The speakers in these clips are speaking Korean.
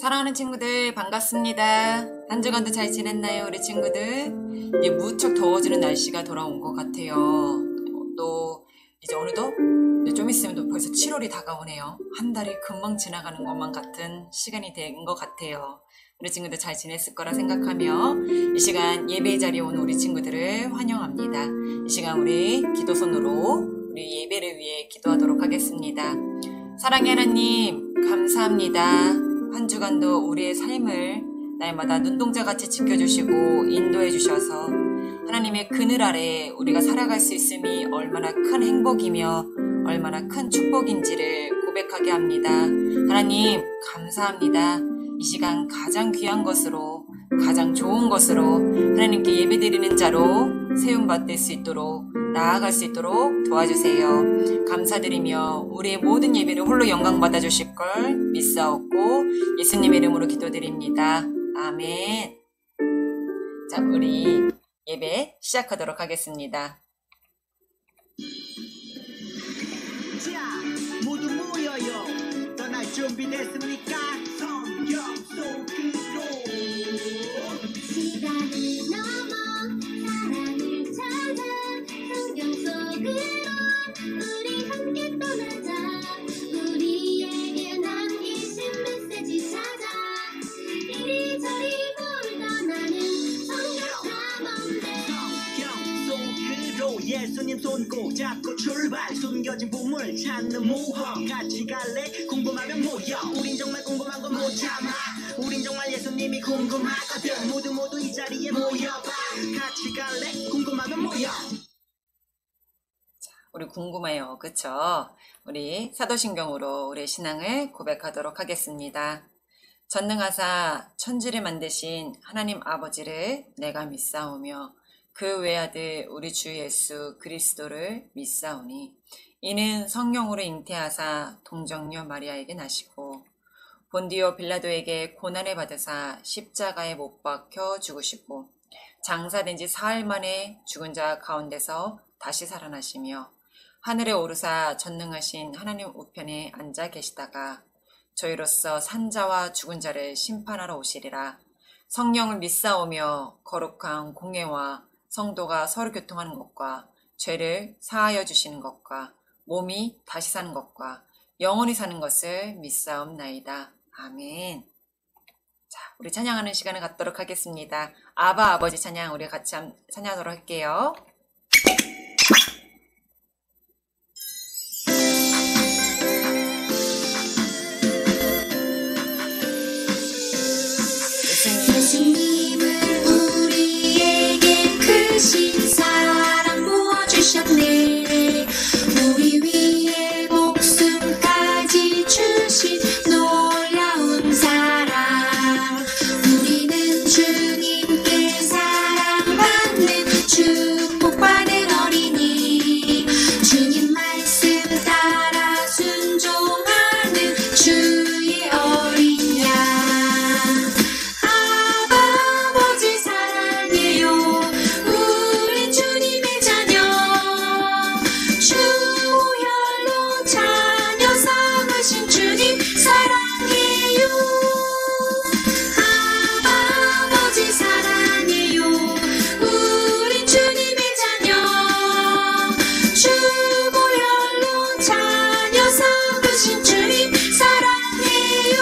사랑하는 친구들 반갑습니다. 한 주간도 잘 지냈나요 우리 친구들? 이제 무척 더워지는 날씨가 돌아온 것 같아요. 또 이제 어느덧 좀 있으면 또 벌써 7월이 다가오네요. 한 달이 금방 지나가는 것만 같은 시간이 된 것 같아요. 우리 친구들 잘 지냈을 거라 생각하며 이 시간 예배 자리에 온 우리 친구들을 환영합니다. 이 시간 우리 기도선으로 우리 예배를 위해 기도하도록 하겠습니다. 사랑의 하나님 감사합니다. 한 주간도 우리의 삶을 날마다 눈동자같이 지켜주시고 인도해 주셔서 하나님의 그늘 아래 우리가 살아갈 수 있음이 얼마나 큰 행복이며 얼마나 큰 축복인지를 고백하게 합니다. 하나님 감사합니다. 이 시간 가장 귀한 것으로 가장 좋은 것으로 하나님께 예배드리는 자로 세움받을 수 있도록 나아갈 수 있도록 도와주세요. 감사드리며 우리의 모든 예배를 홀로 영광 받아주실 걸 믿사옵고 예수님의 이름으로 기도드립니다. 아멘. 자, 우리 예배 시작하도록 하겠습니다. 자, 모두 모여요. 떠날 준비됐습니까? 성경 속으로 시간을 넘어 사랑을 찾아 성경 속으로 우리 함께 떠나자. 우리에게 남기신 메시지 찾아 이리저리 굴러나는 성경 탐험대. 성경 속으로 예수님 손 꼭 잡고 출발. 숨겨진 보물 찾는 모험 같이 갈래? 궁금하면 모여. 우린 정말 궁금한 건 못 참아. 우린 정말 예수님이 궁금하거든. 모두 이 자리에 모여봐. 같이 갈래? 궁금하면 모여. 우리 궁금해요. 그쵸? 우리 사도신경으로 우리의 신앙을 고백하도록 하겠습니다. 전능하사 천지를 만드신 하나님 아버지를 내가 믿사오며 그 외아들 우리 주 예수 그리스도를 믿사오니 이는 성령으로 잉태하사 동정녀 마리아에게 나시고 본디오 빌라도에게 고난을 받으사 십자가에 못 박혀 죽으시고 장사된 지 사흘 만에 죽은 자 가운데서 다시 살아나시며 하늘에 오르사 전능하신 하나님 우편에 앉아 계시다가 저희로서 산자와 죽은 자를 심판하러 오시리라. 성령을 믿사오며 거룩한 공예와 성도가 서로 교통하는 것과 죄를 사하여 주시는 것과 몸이 다시 사는 것과 영원히 사는 것을 믿사옵나이다. 아멘. 자, 우리 찬양하는 시간을 갖도록 하겠습니다. 아바 아버지 찬양 우리 같이 찬양하도록 할게요. 예수님은 우리에게 크신 사랑 부어주셨네. 우리 위에 목숨까지 주신 놀라운 사랑. 우리는 주님께 사랑받는 축복받은 어린이. 주님 말씀 따라 순종하는 주의 어린 양. 아버지 사랑해요. 우리 주님의 자녀. 주 혈로 자녀 삼으신 주님 사랑해요. 아버지 사랑해요. 우리 주님의 자녀. 주 혈로 자녀 삼으신 주님 사랑해요.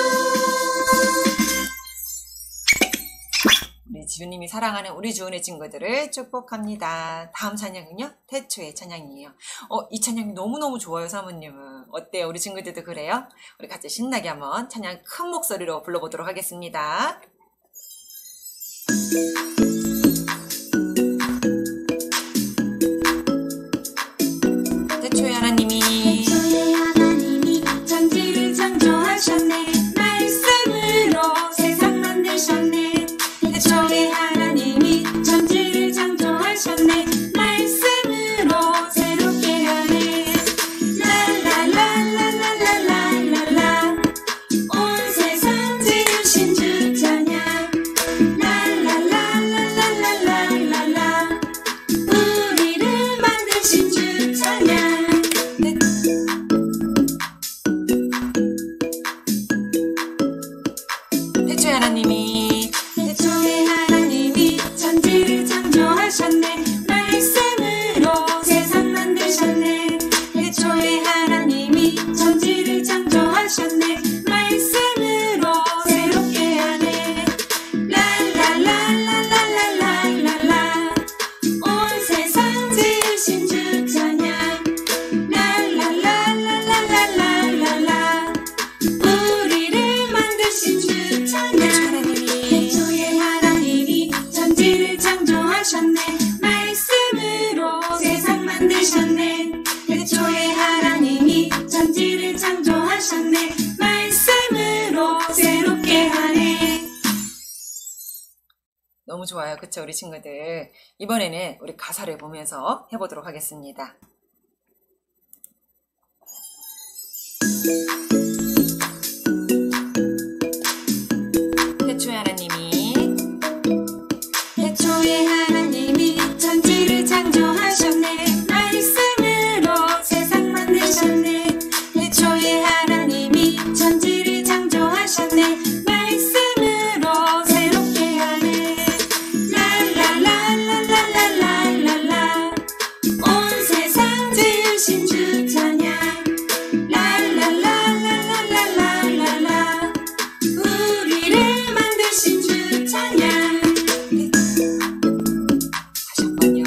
우리 주님이 사랑하는 우리 주은의 친구들을 축복합니다. 다음 찬양은요? 태초의 찬양이에요. 이 찬양이 너무너무 좋아요, 사모님은. 어때요? 우리 친구들도 그래요? 우리 같이 신나게 한번 찬양 큰 목소리로 불러보도록 하겠습니다. 태초의 하나님이 태초에 하나님이 천지를 창조하셨네. 말씀으로 세상 만드셨네. 태초에 하나님이 천지를 창조하셨네. 말씀으로 새롭게 하네. 랄랄랄랄랄랄랄라. 온 세상 지으신 주 찬양. 랄랄랄랄랄랄라. 우리를 만드신 주 찬양. 너무 좋아요. 그쵸, 우리 친구들. 이번에는 우리 가사를 보면서 해보도록 하겠습니다. 태초에 하나님이 천지를 창조하셨네. 말씀으로 세상 만드셨네. 태초에 하나님이 천지를 창조하셨네. 말씀으로 새롭게 하네. 랄랄랄랄랄랄랄라. 온 세상 지으신 주 찬양. 랄랄랄랄랄랄라. 우리를 만드신 주 찬양. 다시 한번요.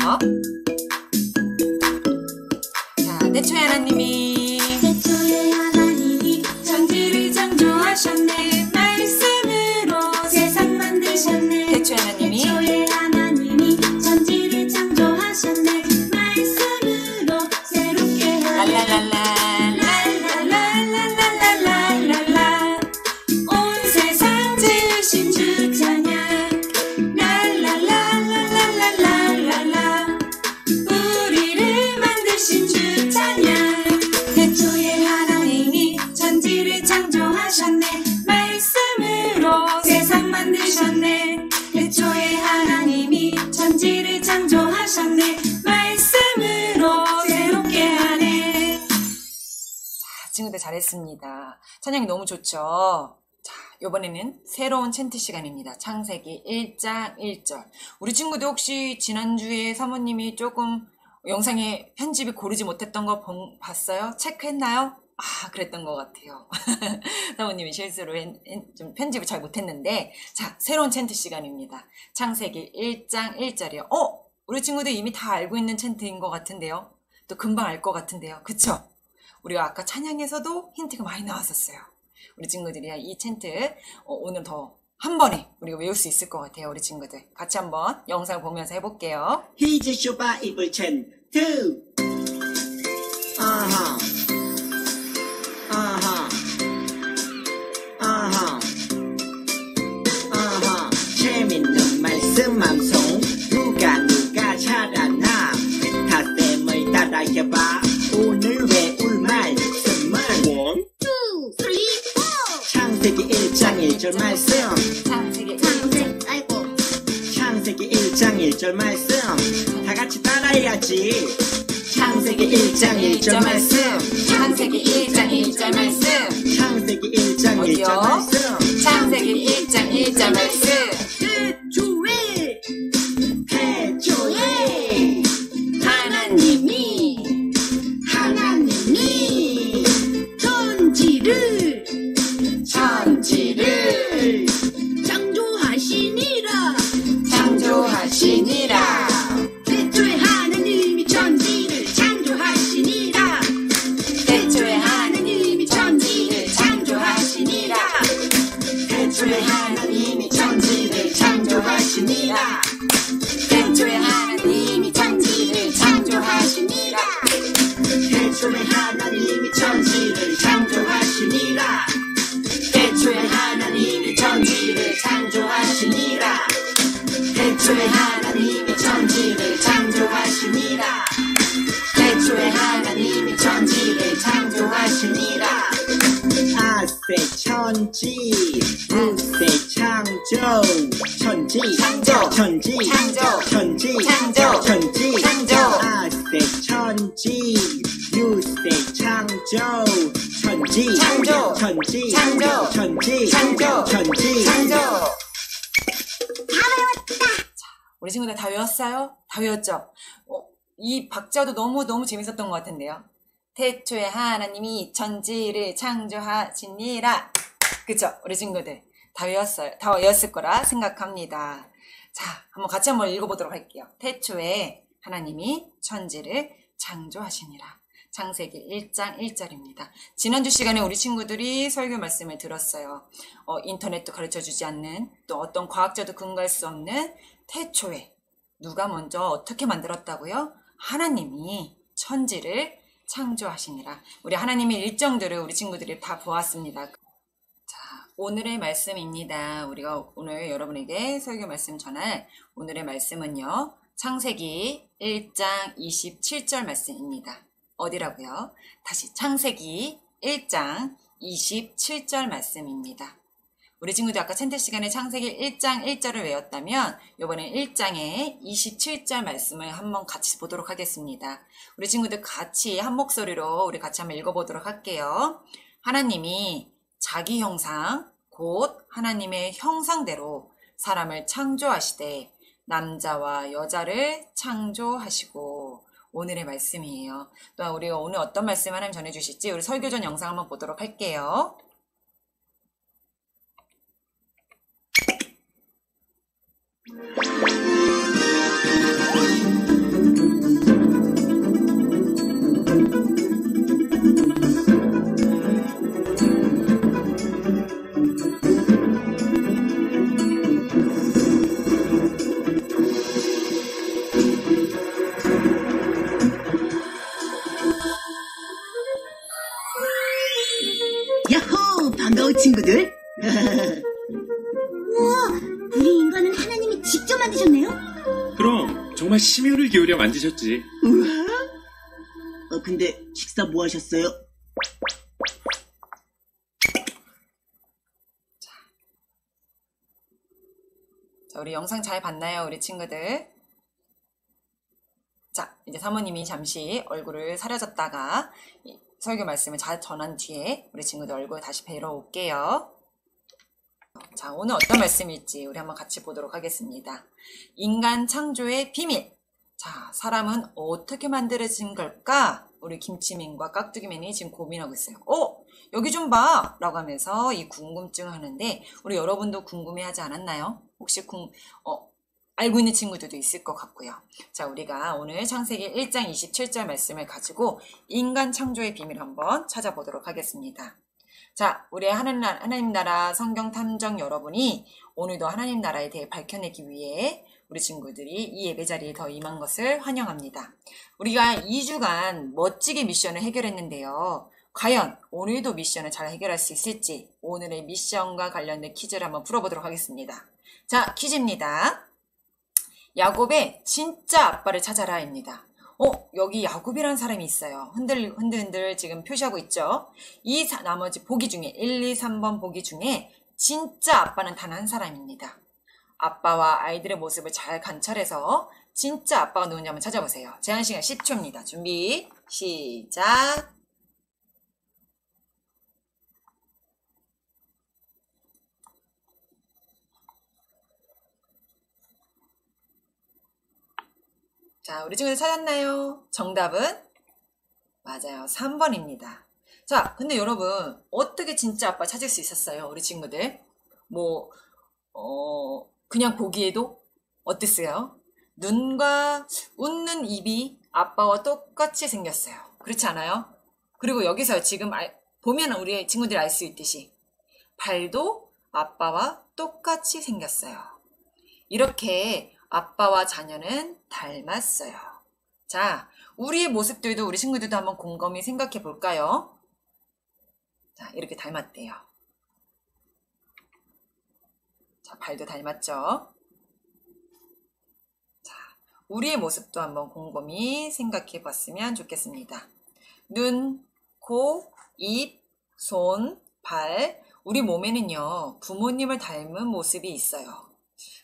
자, 태초에 하나님이 천지를 창조하셨네. 말씀으로 세상 만드셨네. 태초에 하나님이 천지를 창조하셨네. 말씀으로 새롭게 하네. 랄랄랄랄랄랄랄라. 온 세상 지으신 주 찬양. 랄랄랄랄랄랄라. 우리를 만드신 주 찬양. 태초에 하나님이 천지를 창조하셨네. 말씀으로 세상 만드셨네. 태초에 하나님이 천지를 창조하셨네. 말씀으로 새롭게 하네. 자, 친구들 잘했습니다. 찬양이 너무 좋죠? 자, 이번에는 새로운 챈트 시간입니다. 창세기 1장 1절. 우리 친구들 혹시 지난주에 사모님이 조금 영상에 편집이 고르지 못했던 거 봤어요? 체크했나요? 아, 그랬던 것 같아요. 사모님이 실수로 좀 편집을 잘 못했는데, 자, 새로운 챈트 시간입니다. 창세기 1장 1절이요. 우리 친구들 이미 다 알고 있는 챈트인 것 같은데요. 또 금방 알 것 같은데요. 그쵸? 우리가 아까 찬양에서도 힌트가 많이 나왔었어요. 우리 친구들이 이 챈트 오늘 더 한 번에 우리가 외울 수 있을 것 같아요. 우리 친구들 같이 한번 영상 보면서 해볼게요. 히즈 쇼바 이블 챈트. 아하 아하 아하 아하. 재밌는 말씀 방송. 누가 잘하나 멘타쌤을 따라해봐. 오늘 외울 말씀은 창세기 1장 1절 말씀. 창세기 1장 1절 말씀. 다 같이 따라해야지. 창세기 1장 1절 말씀. 창세기 1장 1절 말씀. 창세기 1장 1절 말씀. 창세기 1장 1절 말씀. 태초에 하나님이 천지를 창조하시니라. 태초에 하나님이 천지를 창조하시니라. 태초에 하나님이 천지를 창조하시니라. 태초에 하나님이 천지를 창조하시니라. 태초에 하나님이 천지를 창조하시니라. 태초에 하나님이 천지를 창조하시니라. 태초에 하나님이 천지를 창조하시니라. 태초에 하나님이 천지를 창조하시니라. 태초에 하나님이 천지를 창조하시니라. 아세 천지 무세 창조. 천지 창조. 천지 창조. 천지 창조. 천지 창조. 아세 천지 유세 창조. 천지 창조. 천지 창조. 천지 창조. 천지 창조. 우리 친구들 다 외웠어요? 다 외웠죠? 이 박자도 너무 재밌었던 것 같은데요. 태초에 하나님이 천지를 창조하시니라. 그쵸? 우리 친구들 다 외웠어요. 다 외웠을 거라 생각합니다. 자, 같이 한번 읽어보도록 할게요. 태초에 하나님이 천지를 창조하시니라. 창세기 1장 1절입니다. 지난주 시간에 우리 친구들이 설교 말씀을 들었어요. 인터넷도 가르쳐주지 않는, 또 어떤 과학자도 근거할 수 없는 태초에 누가 먼저 어떻게 만들었다고요? 하나님이 천지를 창조하시니라. 우리 하나님의 일정들을 우리 친구들이 다 보았습니다. 자, 오늘의 말씀입니다. 우리가 오늘 여러분에게 설교 말씀 전할 오늘의 말씀은요. 창세기 1장 27절 말씀입니다. 어디라고요? 다시 창세기 1장 27절 말씀입니다. 우리 친구들 아까 챈트 시간에 창세기 1장 1절을 외웠다면 이번엔 1장의 27절 말씀을 한번 같이 보도록 하겠습니다. 우리 친구들 같이 한 목소리로 우리 같이 한번 읽어보도록 할게요. 하나님이 자기 형상 곧 하나님의 형상대로 사람을 창조하시되 남자와 여자를 창조하시고 오늘의 말씀이에요. 또한 우리가 오늘 어떤 말씀 하나님 전해주실지 우리 설교전 영상 한번 보도록 할게요. 야호! 반가워 친구들. 우와, 우리 인간은 하나님이 직접 만드셨네요? 그럼 정말 심혈을 기울여 만드셨지. 우와. 근데 식사 뭐 하셨어요? 자, 우리 영상 잘 봤나요, 우리 친구들? 자, 이제 사모님이 잠시 얼굴을 사려졌다가 설교 말씀을 잘 전한 뒤에 우리 친구들 얼굴 다시 뵈러 올게요. 자, 오늘 어떤 말씀일지 우리 한번 같이 보도록 하겠습니다. 인간 창조의 비밀. 자, 사람은 어떻게 만들어진 걸까? 우리 김치맨과 깍두기맨이 지금 고민하고 있어요. 여기 좀 봐! 라고 하면서 이 궁금증을 하는데 우리 여러분도 궁금해하지 않았나요? 혹시 알고 있는 친구들도 있을 것 같고요. 자, 우리가 오늘 창세기 1장 27절 말씀을 가지고 인간 창조의 비밀을 한번 찾아보도록 하겠습니다. 자, 우리 하나님 나라 성경 탐정 여러분이 오늘도 하나님 나라에 대해 밝혀내기 위해 우리 친구들이 이 예배 자리에 더 임한 것을 환영합니다. 우리가 2주간 멋지게 미션을 해결했는데요. 과연 오늘도 미션을 잘 해결할 수 있을지 오늘의 미션과 관련된 퀴즈를 한번 풀어보도록 하겠습니다. 자, 퀴즈입니다. 야곱의 진짜 아빠를 찾아라입니다. 여기 야곱이라는 사람이 있어요. 흔들흔들 지금 표시하고 있죠. 이 나머지 보기 중에 1, 2, 3번 보기 중에 진짜 아빠는 단 한 사람입니다. 아빠와 아이들의 모습을 잘 관찰해서 진짜 아빠가 누군지 한번 찾아보세요. 제한 시간 10초입니다. 준비 시작. 자, 우리 친구들 찾았나요? 정답은? 맞아요. 3번입니다. 자, 근데 여러분, 어떻게 진짜 아빠 찾을 수 있었어요? 우리 친구들. 그냥 보기에도 어땠어요? 눈과 웃는 입이 아빠와 똑같이 생겼어요. 그렇지 않아요? 그리고 여기서 지금 보면 우리 친구들이 알 수 있듯이 발도 아빠와 똑같이 생겼어요. 이렇게 아빠와 자녀는 닮았어요. 자, 우리의 모습들도 우리 친구들도 한번 곰곰이 생각해 볼까요? 자, 이렇게 닮았대요. 자, 발도 닮았죠? 자, 우리의 모습도 한번 곰곰이 생각해 봤으면 좋겠습니다. 눈, 코, 입, 손, 발, 우리 몸에는요, 부모님을 닮은 모습이 있어요.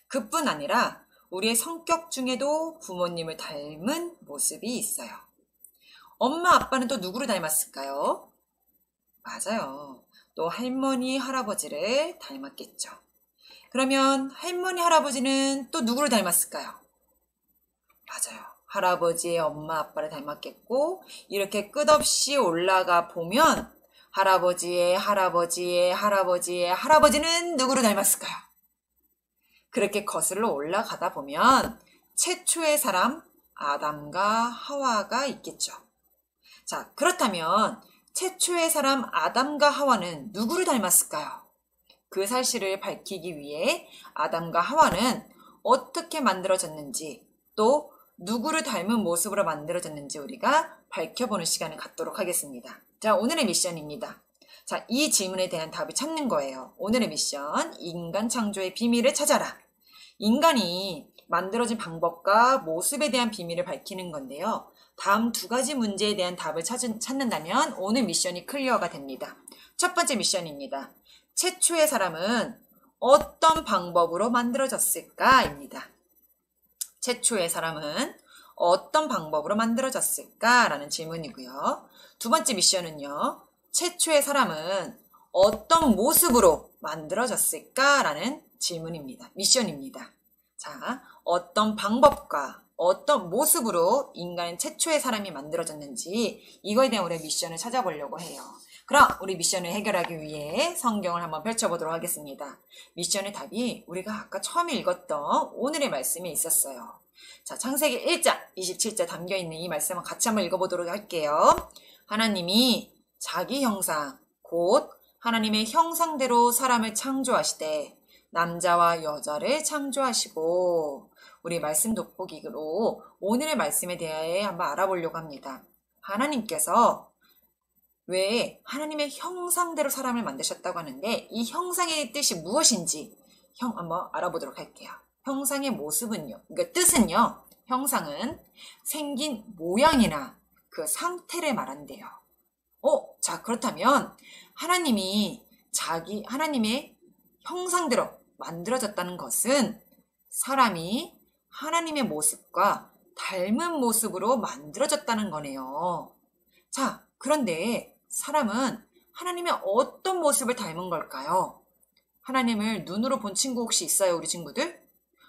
그뿐 아니라 우리의 성격 중에도 부모님을 닮은 모습이 있어요. 엄마, 아빠는 또 누구를 닮았을까요? 맞아요. 또 할머니, 할아버지를 닮았겠죠. 그러면 할머니, 할아버지는 또 누구를 닮았을까요? 맞아요. 할아버지의 엄마, 아빠를 닮았겠고 이렇게 끝없이 올라가 보면 할아버지의 할아버지의 할아버지의 할아버지는 누구를 닮았을까요? 그렇게 거슬러 올라가다 보면 최초의 사람 아담과 하와가 있겠죠. 자, 그렇다면 최초의 사람 아담과 하와는 누구를 닮았을까요? 그 사실을 밝히기 위해 아담과 하와는 어떻게 만들어졌는지 또 누구를 닮은 모습으로 만들어졌는지 우리가 밝혀보는 시간을 갖도록 하겠습니다. 자, 오늘의 미션입니다. 자, 자, 이 질문에 대한 답을 찾는 거예요. 오늘의 미션, 인간 창조의 비밀을 찾아라. 인간이 만들어진 방법과 모습에 대한 비밀을 밝히는 건데요. 다음 두 가지 문제에 대한 답을 찾는다면 오늘 미션이 클리어가 됩니다. 첫 번째 미션입니다. 최초의 사람은 어떤 방법으로 만들어졌을까?입니다. 최초의 사람은 어떤 방법으로 만들어졌을까? 라는 질문이고요. 두 번째 미션은요. 최초의 사람은 어떤 모습으로 만들어졌을까? 라는 질문입니다. 미션입니다. 자, 어떤 방법과 어떤 모습으로 인간은 최초의 사람이 만들어졌는지 이거에 대한 우리 미션을 찾아보려고 해요. 그럼 우리 미션을 해결하기 위해 성경을 한번 펼쳐보도록 하겠습니다. 미션의 답이 우리가 아까 처음에 읽었던 오늘의 말씀에 있었어요. 자, 창세기 1장 27절 담겨있는 이 말씀을 같이 한번 읽어보도록 할게요. 하나님이 자기 형상, 곧 하나님의 형상대로 사람을 창조하시되 남자와 여자를 창조하시고, 우리 말씀 돋보기로 오늘의 말씀에 대해 한번 알아보려고 합니다. 하나님께서 왜 하나님의 형상대로 사람을 만드셨다고 하는데 이 형상의 뜻이 무엇인지 한번 알아보도록 할게요. 형상의 모습은요, 그러니까 뜻은요, 형상은 생긴 모양이나 그 상태를 말한대요. 자, 그렇다면 하나님의 형상대로 만들어졌다는 것은 사람이 하나님의 모습과 닮은 모습으로 만들어졌다는 거네요. 자, 그런데 사람은 하나님의 어떤 모습을 닮은 걸까요? 하나님을 눈으로 본 친구 혹시 있어요, 우리 친구들?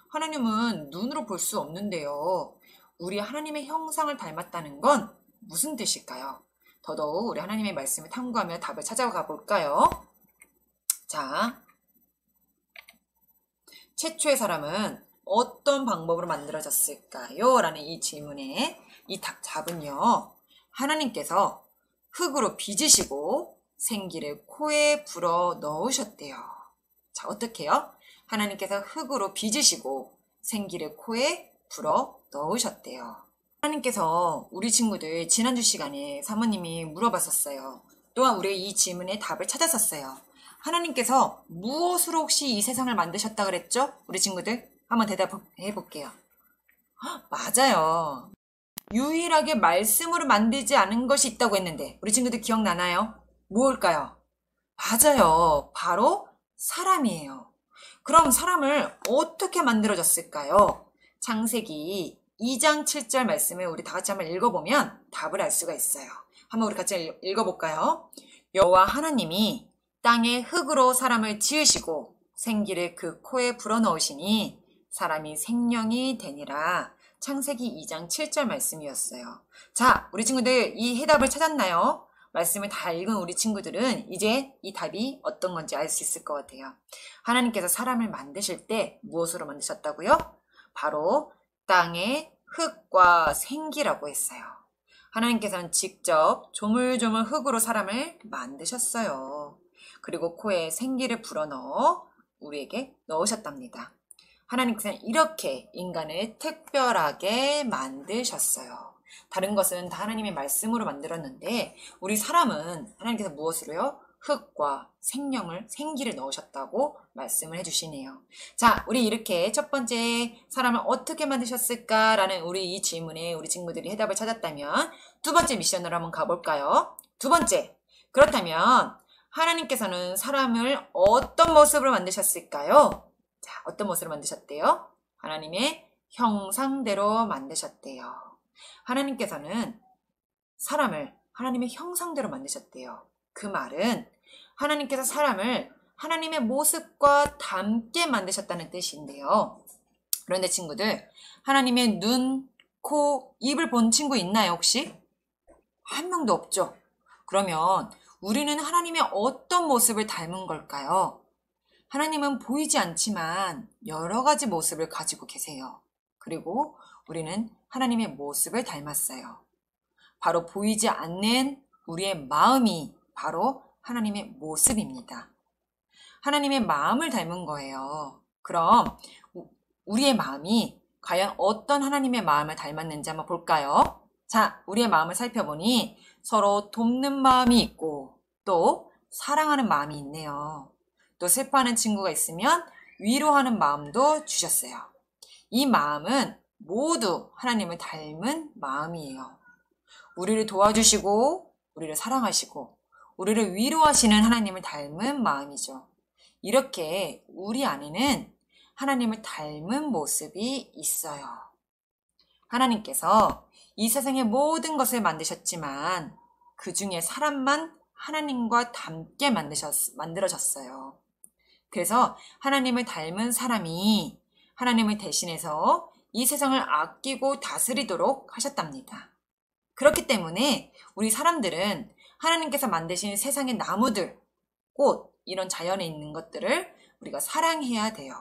하나님은 눈으로 볼 수 없는데요. 우리 하나님의 형상을 닮았다는 건 무슨 뜻일까요? 더더욱 우리 하나님의 말씀을 탐구하며 답을 찾아가 볼까요? 자, 최초의 사람은 어떤 방법으로 만들어졌을까요? 라는 이 질문에 이 답은요, 하나님께서 흙으로 빚으시고 생기를 코에 불어 넣으셨대요. 자, 어떻게요? 하나님께서 흙으로 빚으시고 생기를 코에 불어 넣으셨대요. 하나님께서 우리 친구들 지난주 시간에 사모님이 물어봤었어요. 또한 우리 이 질문에 답을 찾았었어요. 하나님께서 무엇으로 혹시 이 세상을 만드셨다 그랬죠? 우리 친구들 한번 대답해 볼게요. 맞아요. 유일하게 말씀으로 만들지 않은 것이 있다고 했는데 우리 친구들 기억나나요? 무엇일까요? 맞아요. 바로 사람이에요. 그럼 사람을 어떻게 만들어졌을까요? 창세기 2장 7절 말씀을 우리 다 같이 한번 읽어보면 답을 알 수가 있어요. 한번 우리 같이 읽어볼까요? 여호와 하나님이 땅에 흙으로 사람을 지으시고 생기를 그 코에 불어넣으시니 사람이 생명이 되니라. 창세기 2장 7절 말씀이었어요. 자, 우리 친구들 이 해답을 찾았나요? 말씀을 다 읽은 우리 친구들은 이제 이 답이 어떤 건지 알 수 있을 것 같아요. 하나님께서 사람을 만드실 때 무엇으로 만드셨다고요? 바로 땅의 흙과 생기라고 했어요. 하나님께서는 직접 조물조물 흙으로 사람을 만드셨어요. 그리고 코에 생기를 불어넣어 우리에게 넣으셨답니다. 하나님께서는 이렇게 인간을 특별하게 만드셨어요. 다른 것은 다 하나님의 말씀으로 만들었는데 우리 사람은 하나님께서 무엇으로요? 흙과 생기를 넣으셨다고 말씀을 해주시네요. 자, 우리 이렇게 첫 번째 사람을 어떻게 만드셨을까라는 우리 이 질문에 우리 친구들이 해답을 찾았다면 두 번째 미션으로 한번 가볼까요? 두 번째, 그렇다면 하나님께서는 사람을 어떤 모습으로 만드셨을까요? 자, 어떤 모습으로 만드셨대요? 하나님의 형상대로 만드셨대요. 하나님께서는 사람을 하나님의 형상대로 만드셨대요. 그 말은 하나님께서 사람을 하나님의 모습과 닮게 만드셨다는 뜻인데요. 그런데 친구들, 하나님의 눈, 코, 입을 본 친구 있나요, 혹시? 한 명도 없죠? 그러면 우리는 하나님의 어떤 모습을 닮은 걸까요? 하나님은 보이지 않지만 여러 가지 모습을 가지고 계세요. 그리고 우리는 하나님의 모습을 닮았어요. 바로 보이지 않는 우리의 마음이 바로 하나님의 모습입니다. 하나님의 마음을 닮은 거예요. 그럼 우리의 마음이 과연 어떤 하나님의 마음을 닮았는지 한번 볼까요? 자, 우리의 마음을 살펴보니 서로 돕는 마음이 있고 또 사랑하는 마음이 있네요. 또 슬퍼하는 친구가 있으면 위로하는 마음도 주셨어요. 이 마음은 모두 하나님을 닮은 마음이에요. 우리를 도와주시고 우리를 사랑하시고 우리를 위로하시는 하나님을 닮은 마음이죠. 이렇게 우리 안에는 하나님을 닮은 모습이 있어요. 하나님께서 이 세상의 모든 것을 만드셨지만 그 중에 사람만 하나님과 닮게 만들어졌어요. 그래서 하나님을 닮은 사람이 하나님을 대신해서 이 세상을 아끼고 다스리도록 하셨답니다. 그렇기 때문에 우리 사람들은 하나님께서 만드신 세상의 나무들, 꽃, 이런 자연에 있는 것들을 우리가 사랑해야 돼요.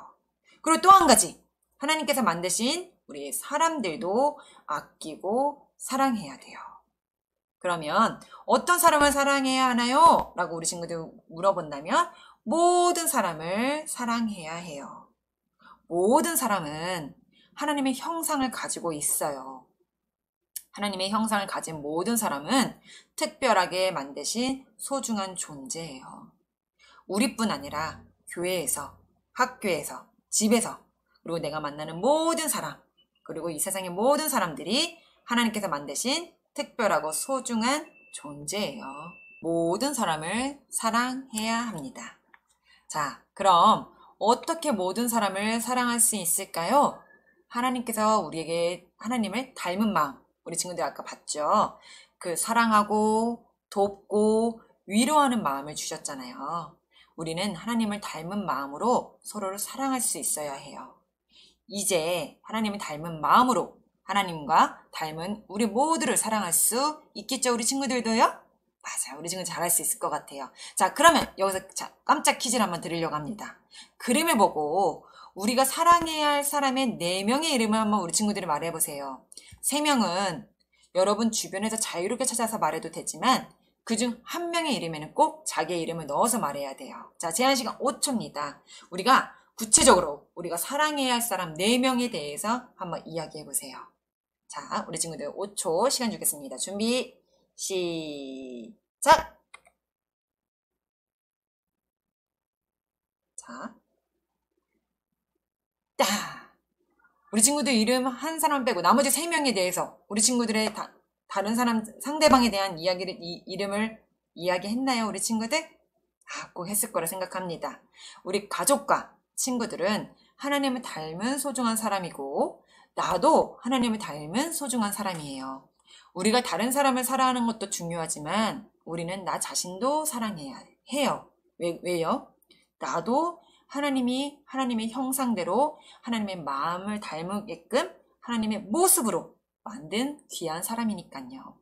그리고 또 한 가지, 하나님께서 만드신 우리 사람들도 아끼고 사랑해야 돼요. 그러면 어떤 사람을 사랑해야 하나요? 라고 우리 친구들 물어본다면 모든 사람을 사랑해야 해요. 모든 사람은 하나님의 형상을 가지고 있어요. 하나님의 형상을 가진 모든 사람은 특별하게 만드신 소중한 존재예요. 우리뿐 아니라 교회에서, 학교에서, 집에서, 그리고 내가 만나는 모든 사람, 그리고 이 세상의 모든 사람들이 하나님께서 만드신 특별하고 소중한 존재예요. 모든 사람을 사랑해야 합니다. 자, 그럼 어떻게 모든 사람을 사랑할 수 있을까요? 하나님께서 우리에게 하나님을 닮은 마음, 우리 친구들 아까 봤죠? 그 사랑하고 돕고 위로하는 마음을 주셨잖아요. 우리는 하나님을 닮은 마음으로 서로를 사랑할 수 있어야 해요. 이제 하나님을 닮은 마음으로 하나님과 닮은 우리 모두를 사랑할 수 있겠죠? 우리 친구들도요? 맞아요. 우리 친구 잘할 수 있을 것 같아요. 자, 그러면 여기서 깜짝 퀴즈를 한번 드리려고 합니다. 그림을 보고 우리가 사랑해야 할 사람의 4명의 이름을 한번 우리 친구들이 말해보세요. 3명은 여러분 주변에서 자유롭게 찾아서 말해도 되지만 그중 1명의 이름에는 꼭 자기의 이름을 넣어서 말해야 돼요. 자, 제한시간 5초입니다. 우리가 구체적으로 우리가 사랑해야 할 사람 4명에 대해서 한번 이야기해보세요. 자, 우리 친구들 5초 시간 주겠습니다. 준비, 시작! 자, 우리 친구들 이름 한 사람 빼고 나머지 3명에 대해서 우리 친구들의 다른 사람, 상대방에 대한 이름을 이야기했나요? 우리 친구들? 꼭 했을 거라 생각합니다. 우리 가족과 친구들은 하나님을 닮은 소중한 사람이고 나도 하나님을 닮은 소중한 사람이에요. 우리가 다른 사람을 사랑하는 것도 중요하지만 우리는 나 자신도 사랑해야 해요. 왜요? 나도 하나님의 형상대로 하나님의 마음을 닮게끔 하나님의 모습으로 만든 귀한 사람이니까요.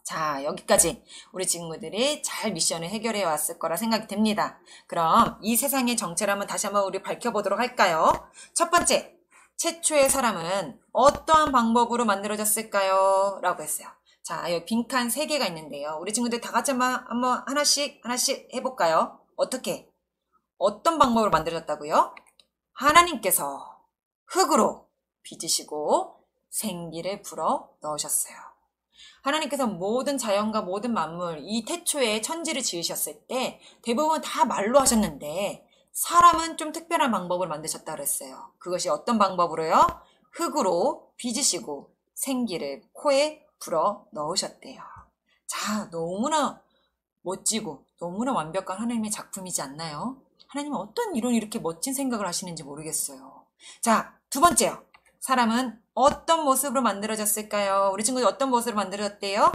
자, 여기까지 우리 친구들이 잘 미션을 해결해 왔을 거라 생각이 듭니다. 그럼 이 세상의 정체를 한번 다시 한번 우리 밝혀보도록 할까요? 첫 번째, 최초의 사람은 어떠한 방법으로 만들어졌을까요? 라고 했어요. 자, 여기 빈칸 3개가 있는데요. 우리 친구들 다 같이 한번 하나씩 해볼까요? 어떻게? 어떤 방법으로 만들어졌다고요? 하나님께서 흙으로 빚으시고 생기를 불어 넣으셨어요. 하나님께서 모든 자연과 모든 만물, 이 태초에 천지를 지으셨을 때 대부분 다 말로 하셨는데 사람은 좀 특별한 방법을 만드셨다 그랬어요. 그것이 어떤 방법으로요? 흙으로 빚으시고 생기를 코에 불어 넣으셨대요. 자, 너무나 멋지고 너무나 완벽한 하나님의 작품이지 않나요? 하나님은 어떤 이렇게 멋진 생각을 하시는지 모르겠어요. 자, 두 번째요. 사람은 어떤 모습으로 만들어졌을까요? 우리 친구들 어떤 모습으로 만들어졌대요?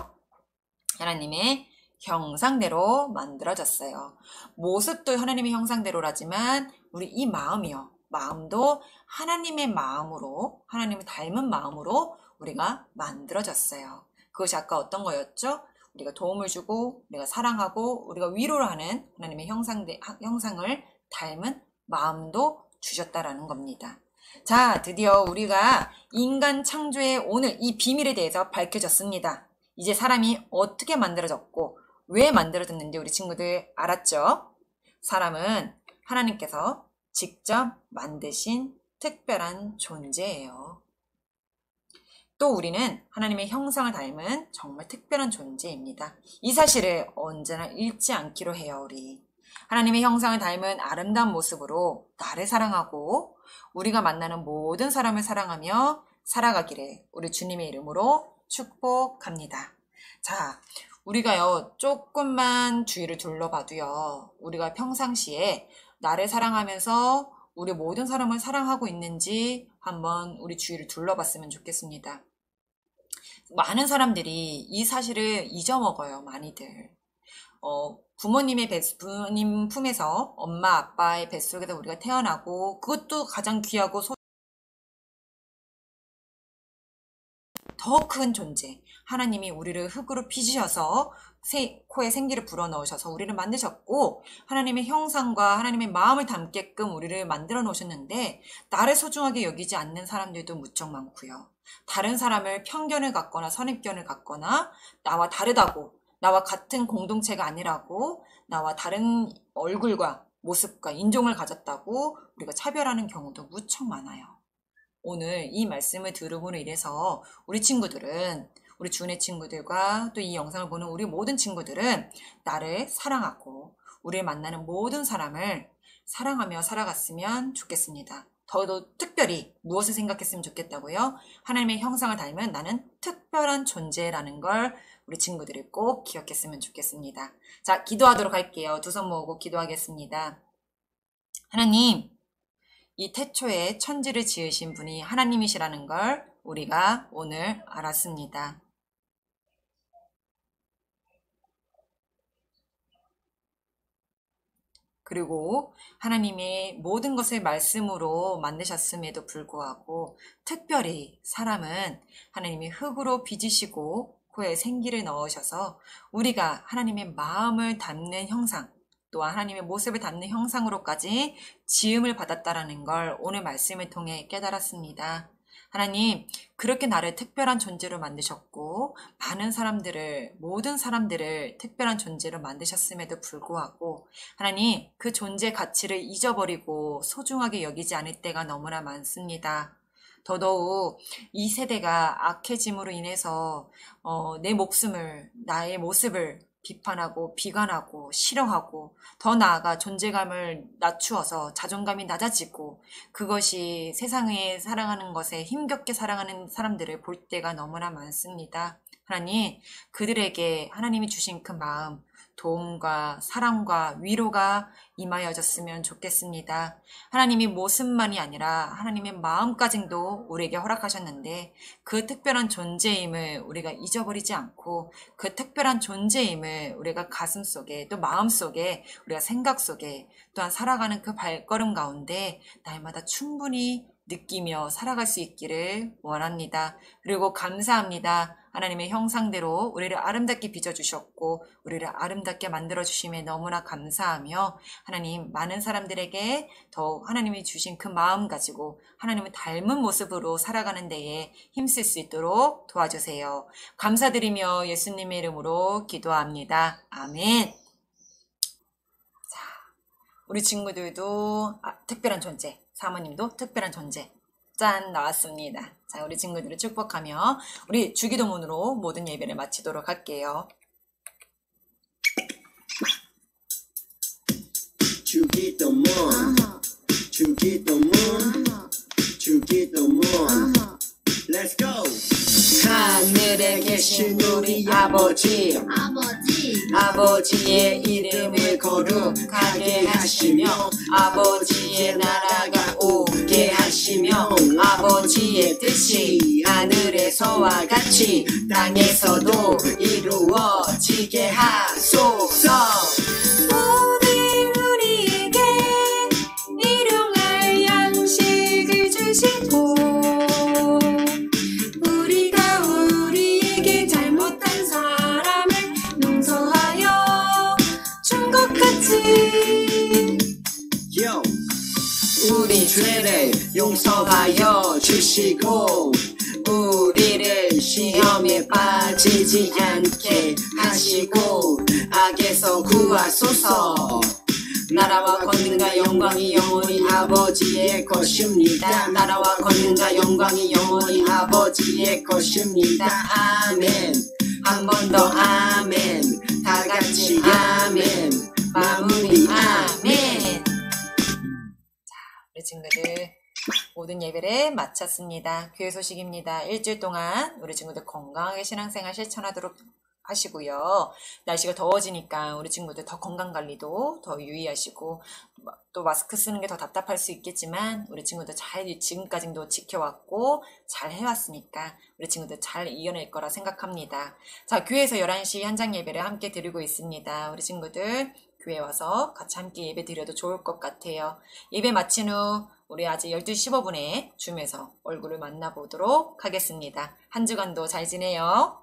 하나님의 형상대로 만들어졌어요. 모습도 하나님의 형상대로라지만 우리 이 마음이요. 마음도 하나님의 마음으로, 하나님을 닮은 마음으로 우리가 만들어졌어요. 그것이 아까 어떤 거였죠? 우리가 도움을 주고, 우리가 사랑하고, 우리가 위로를 하는 하나님의 형상을 닮은 마음도 주셨다라는 겁니다. 자, 드디어 우리가 인간 창조의 오늘 이 비밀에 대해서 밝혀졌습니다. 이제 사람이 어떻게 만들어졌고 왜 만들어졌는지 우리 친구들 알았죠? 사람은 하나님께서 직접 만드신 특별한 존재예요. 또 우리는 하나님의 형상을 닮은 정말 특별한 존재입니다. 이 사실을 언제나 잃지 않기로 해요, 우리. 하나님의 형상을 닮은 아름다운 모습으로 나를 사랑하고 우리가 만나는 모든 사람을 사랑하며 살아가기를 우리 주님의 이름으로 축복합니다. 자, 우리가요, 조금만 주위를 둘러봐도요, 우리가 평상시에 나를 사랑하면서 우리 모든 사람을 사랑하고 있는지 한번 우리 주위를 둘러봤으면 좋겠습니다. 많은 사람들이 이 사실을 잊어먹어요, 많이들. 부모님 품에서 엄마, 아빠의 뱃속에서 우리가 태어나고 그것도 가장 귀하고 더 큰 존재. 하나님이 우리를 흙으로 빚으셔서 코에 생기를 불어넣으셔서 우리를 만드셨고 하나님의 형상과 하나님의 마음을 담게끔 우리를 만들어 놓으셨는데 나를 소중하게 여기지 않는 사람들도 무척 많고요. 다른 사람을 편견을 갖거나 선입견을 갖거나 나와 다르다고 나와 같은 공동체가 아니라고 나와 다른 얼굴과 모습과 인종을 가졌다고 우리가 차별하는 경우도 무척 많아요. 오늘 이 말씀을 들으므로 인해서 우리 친구들은 우리 주은의 친구들과 또 이 영상을 보는 우리 모든 친구들은 나를 사랑하고 우리를 만나는 모든 사람을 사랑하며 살아갔으면 좋겠습니다. 더더 특별히 무엇을 생각했으면 좋겠다고요? 하나님의 형상을 닮은 나는 특별한 존재라는 걸 우리 친구들이 꼭 기억했으면 좋겠습니다. 자, 기도하도록 할게요. 두 손 모으고 기도하겠습니다. 하나님, 이 태초에 천지를 지으신 분이 하나님이시라는 걸 우리가 오늘 알았습니다. 그리고 하나님의 모든 것을 말씀으로 만드셨음에도 불구하고 특별히 사람은 하나님이 흙으로 빚으시고 코에 생기를 넣으셔서 우리가 하나님의 마음을 담는 형상 또한 하나님의 모습을 담는 형상으로까지 지음을 받았다라는 걸 오늘 말씀을 통해 깨달았습니다. 하나님, 그렇게 나를 특별한 존재로 만드셨고 많은 사람들을, 모든 사람들을 특별한 존재로 만드셨음에도 불구하고 하나님, 그 존재 가치를 잊어버리고 소중하게 여기지 않을 때가 너무나 많습니다. 더더욱 이 세대가 악해짐으로 인해서 내 목숨을, 나의 모습을 비판하고 비관하고 싫어하고 더 나아가 존재감을 낮추어서 자존감이 낮아지고 그것이 세상에 사랑하는 것에 힘겹게 사랑하는 사람들을 볼 때가 너무나 많습니다. 하나님, 그들에게 하나님이 주신 그 마음, 도움과 사랑과 위로가 임하여졌으면 좋겠습니다. 하나님이 모습만이 아니라 하나님의 마음까지도 우리에게 허락하셨는데 그 특별한 존재임을 우리가 잊어버리지 않고 그 특별한 존재임을 우리가 가슴 속에 또 마음 속에 우리가 생각 속에 또한 살아가는 그 발걸음 가운데 날마다 충분히 느끼며 살아갈 수 있기를 원합니다. 그리고 감사합니다. 하나님의 형상대로 우리를 아름답게 빚어주셨고 우리를 아름답게 만들어주심에 너무나 감사하며 하나님 많은 사람들에게 더욱 하나님이 주신 그 마음 가지고 하나님을 닮은 모습으로 살아가는 데에 힘쓸 수 있도록 도와주세요. 감사드리며 예수님의 이름으로 기도합니다. 아멘. 자, 우리 친구들도 특별한 존재, 사모님도 특별한 존재. 짠, 나왔습니다. 자, 우리 친구들을 축복하며 우리 주기도문으로 모든 예배를 마치도록 할게요. 주기도문, 주기도문, 주기도문. Let's go. 하늘에 계신 우리 아버지, 아버지의 이름을 거룩하게 하시며 아버지의 나라가 오게 하시며 아버지의 뜻이 하늘에서와 같이 땅에서도 이루어지게 하소서. 오늘 우리에게 일용할 양식을 주시고 우리가 우리에게 잘못한 사람을 용서하여 준 것 같이 Yo. 우리 죄를 용서하여 주시고 우리를 시험에 빠지지 않게 하시고 악에서 구하소서. 나라와 권능과 영광이 영원히 아버지의 것입니다. 나라와 권능과 영광이 영원히 아버지의 것입니다. 아멘. 한 번 더 아멘. 다 같이 아멘. 마무리 아멘. 우리 친구들 모든 예배를 마쳤습니다. 교회 소식입니다. 일주일 동안 우리 친구들 건강하게 신앙생활 실천하도록 하시고요. 날씨가 더워지니까 우리 친구들 더 건강관리도 더 유의하시고, 또 마스크 쓰는 게 더 답답할 수 있겠지만 우리 친구들 잘 지금까지도 지켜왔고 잘 해왔으니까 우리 친구들 잘 이겨낼 거라 생각합니다. 자, 교회에서 11시 현장 예배를 함께 드리고 있습니다. 우리 친구들 교회 와서 같이 함께 예배 드려도 좋을 것 같아요. 예배 마친 후 우리 아직 12시 15분에 줌에서 얼굴을 만나보도록 하겠습니다. 한 주간도 잘 지내요.